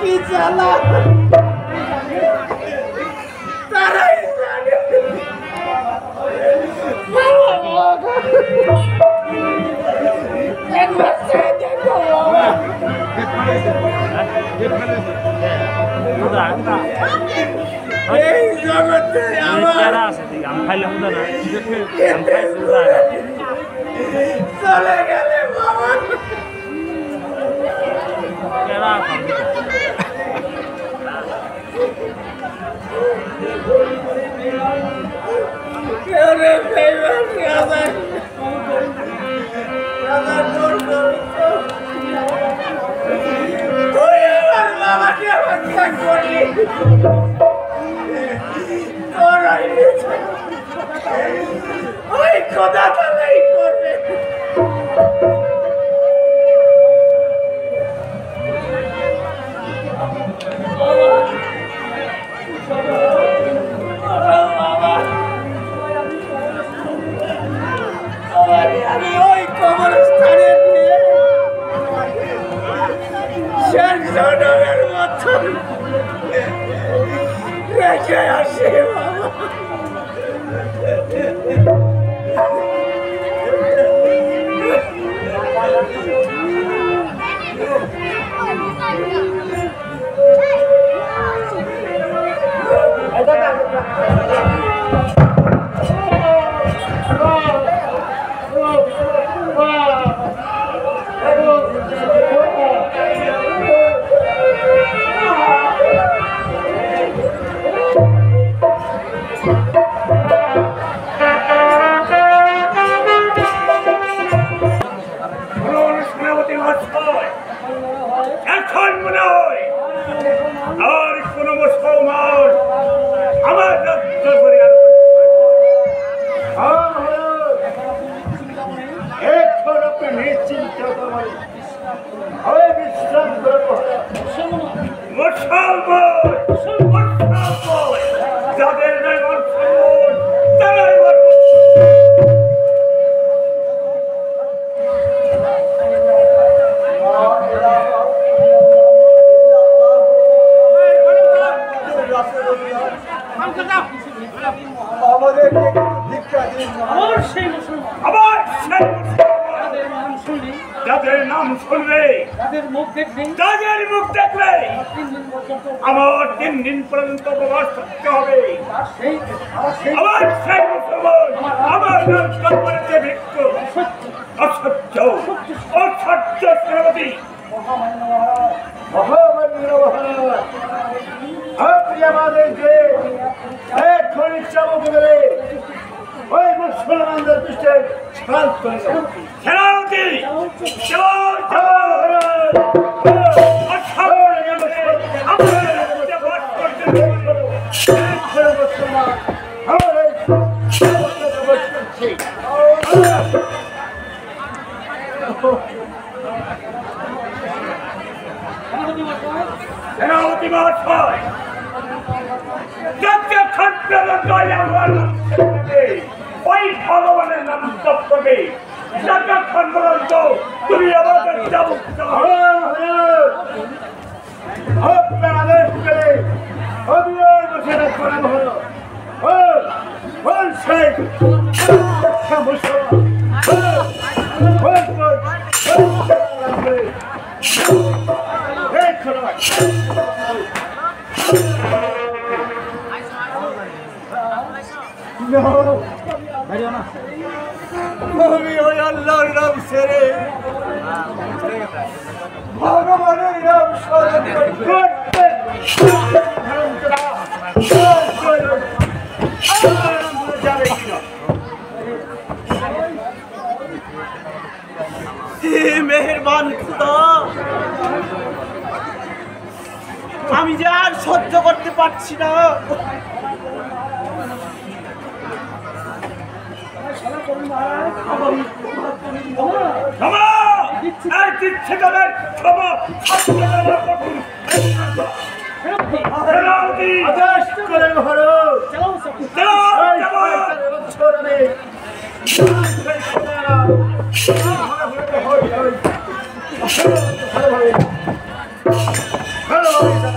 কি জ্বালা তারাই জানে একবার দেখো এই জগতে আমার চলে গেলে বাবা ওই খোদা তালাই করবে আমি ওই কবরস্থানে নিয়ে শেষ জনমের মতন রেখে আসি বাবা আমার 3 দিন পর্যন্ত প্রবাস করতে হবে আমার সেই মুসলমান আমার দরবারে ভিক্ষু অসহ্য অসহ্য সেনাপতি মহামান্য মহারাজ আপনি আমাদেরকে এক্ষুনি চাবুক মেরে ওই মুসলমানদের পৃষ্ঠে ছাল করে সেনাপতি ওই ভগবানের নাম জপ করবে যতক্ষণ পর্যন্ত তুমি আমাদের চাবুক আপনার আদেশ করে অবিরাম ঘোষণা করা হলো আমি ওই আল্লাহর নাম ছেড়ে ভগবানের নাম স্মরণ করতে মেহেরবান খুদা আমি যে আর সহ্য করতে পারছি না ভালো ভালো